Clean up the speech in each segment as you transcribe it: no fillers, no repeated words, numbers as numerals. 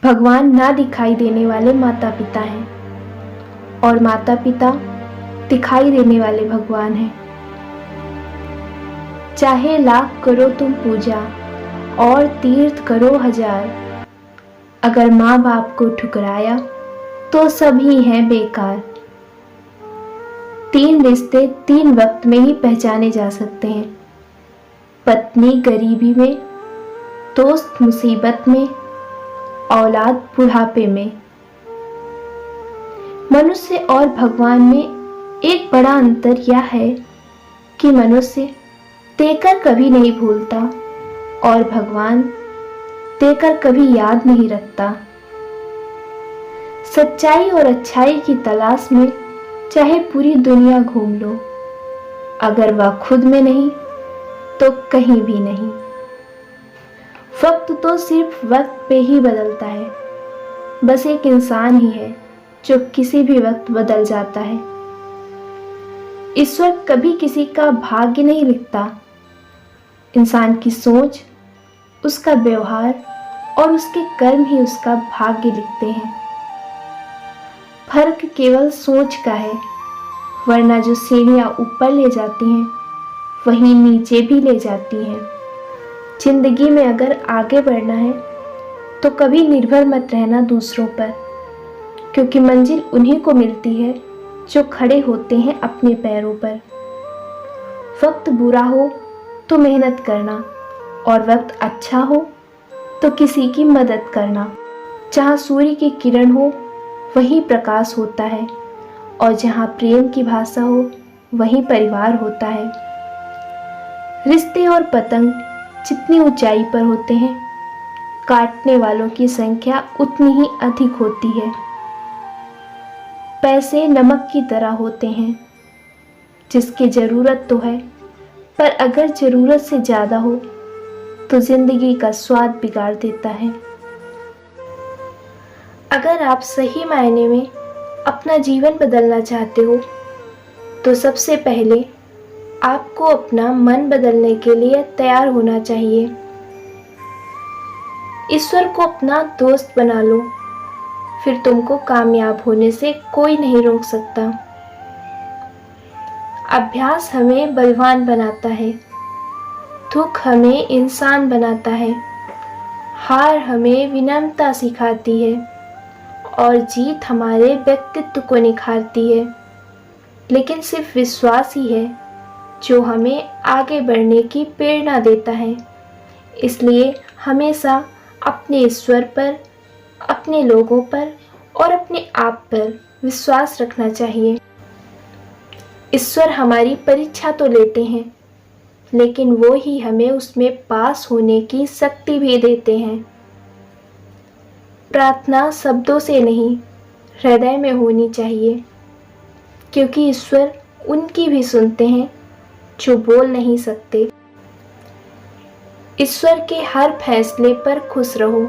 भगवान ना दिखाई देने वाले माता पिता हैं और माता पिता दिखाई देने वाले भगवान हैं। चाहे लाख करो तुम पूजा और तीर्थ करो हजार, अगर माँ बाप को ठुकराया तो सभी हैं बेकार। 3 रिश्ते 3 वक्त में ही पहचाने जा सकते हैं, पत्नी गरीबी में, दोस्त मुसीबत में, औलाद बुढ़ापे में। मनुष्य और भगवान में एक बड़ा अंतर यह है कि मनुष्य देकर कभी नहीं भूलता और भगवान देकर कभी याद नहीं रखता। सच्चाई और अच्छाई की तलाश में चाहे पूरी दुनिया घूम लो, अगर वह खुद में नहीं तो कहीं भी नहीं। वक्त तो सिर्फ वक्त पे ही बदलता है, बस एक इंसान ही है जो किसी भी वक्त बदल जाता है। ईश्वर कभी किसी का भाग्य नहीं लिखता, इंसान की सोच, उसका व्यवहार और उसके कर्म ही उसका भाग्य लिखते हैं। फर्क केवल सोच का है, वरना जो सीढ़ियां ऊपर ले जाती हैं वहीं नीचे भी ले जाती हैं। जिंदगी में अगर आगे बढ़ना है तो कभी निर्भर मत रहना दूसरों पर, क्योंकि मंजिल उन्हीं को मिलती है जो खड़े होते हैं अपने पैरों पर। वक्त बुरा हो तो मेहनत करना और वक्त अच्छा हो तो किसी की मदद करना। जहाँ सूर्य की किरण हो वहीं प्रकाश होता है और जहाँ प्रेम की भाषा हो वहीं परिवार होता है। रिश्ते और पतंग जितनी ऊंचाई पर होते हैं, काटने वालों की संख्या उतनी ही अधिक होती है। पैसे नमक की तरह होते हैं, जिसकी ज़रूरत तो है, पर अगर ज़रूरत से ज़्यादा हो तो ज़िंदगी का स्वाद बिगाड़ देता है। अगर आप सही मायने में अपना जीवन बदलना चाहते हो तो सबसे पहले आपको अपना मन बदलने के लिए तैयार होना चाहिए। ईश्वर को अपना दोस्त बना लो, फिर तुमको कामयाब होने से कोई नहीं रोक सकता। अभ्यास हमें बलवान बनाता है, दुख हमें इंसान बनाता है, हार हमें विनम्रता सिखाती है और जीत हमारे व्यक्तित्व को निखारती है। लेकिन सिर्फ विश्वास ही है जो हमें आगे बढ़ने की प्रेरणा देता है। इसलिए हमेशा अपने ईश्वर पर, अपने लोगों पर और अपने आप पर विश्वास रखना चाहिए। ईश्वर हमारी परीक्षा तो लेते हैं, लेकिन वो ही हमें उसमें पास होने की शक्ति भी देते हैं। प्रार्थना शब्दों से नहीं, हृदय में होनी चाहिए, क्योंकि ईश्वर उनकी भी सुनते हैं जो बोल नहीं सकते। ईश्वर के हर फैसले पर खुश रहो,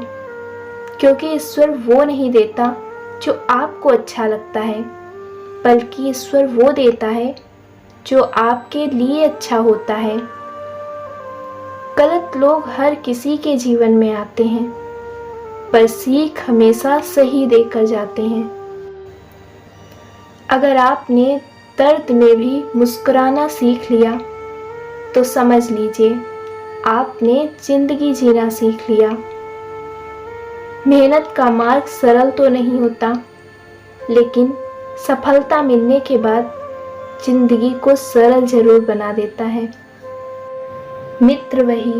क्योंकि ईश्वर वो नहीं देता जो आपको अच्छा लगता है, बल्कि ईश्वर वो देता है जो आपके लिए अच्छा होता है। गलत लोग हर किसी के जीवन में आते हैं, पर सीख हमेशा सही देकर जाते हैं। अगर आपने दर्द में भी मुस्कुराना सीख लिया तो समझ लीजिए आपने जिंदगी जीना सीख लिया। मेहनत का मार्ग सरल तो नहीं होता, लेकिन सफलता मिलने के बाद जिंदगी को सरल जरूर बना देता है। मित्र वही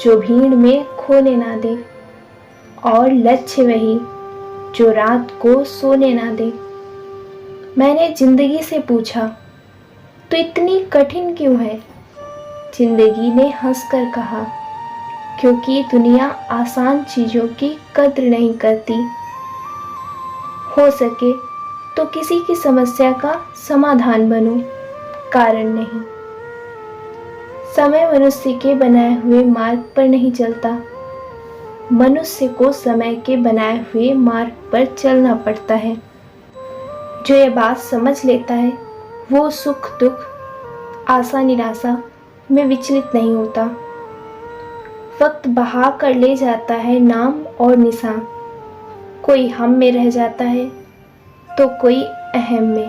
जो भीड़ में खोने ना दे और लक्ष्य वही जो रात को सोने ना दे। मैंने जिंदगी से पूछा, तो इतनी कठिन क्यों है? जिंदगी ने हंसकर कहा, क्योंकि दुनिया आसान चीज़ों की कद्र नहीं करती। हो सके तो किसी की समस्या का समाधान बनो, कारण नहीं। समय मनुष्य के बनाए हुए मार्ग पर नहीं चलता, मनुष्य को समय के बनाए हुए मार्ग पर चलना पड़ता है। जो ये बात समझ लेता है वो सुख दुख, आशा निराशा में विचलित नहीं होता। वक्त बहा कर ले जाता है नाम और निशान, कोई हम में रह जाता है तो कोई अहम में।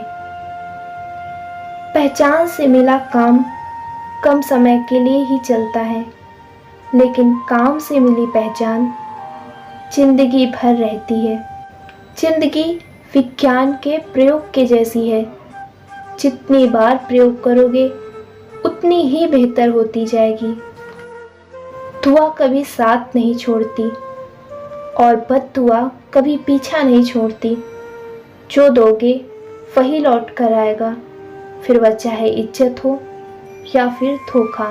पहचान से मिला काम कम समय के लिए ही चलता है, लेकिन काम से मिली पहचान जिंदगी भर रहती है। जिंदगी विज्ञान के प्रयोग के जैसी है, जितनी बार प्रयोग करोगे उतनी ही बेहतर होती जाएगी। दुआ कभी साथ नहीं छोड़ती और बद्दुआ कभी पीछा नहीं छोड़ती। जो दोगे वही लौट कर आएगा, फिर वह चाहे इज्जत हो या फिर धोखा।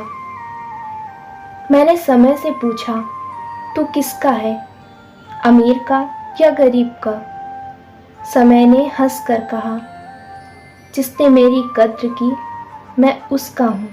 मैंने समय से पूछा, तू किसका है, अमीर का या गरीब का? समय ने हंस कर कहा, जिसने मेरी कद्र की मैं उसका हूँ।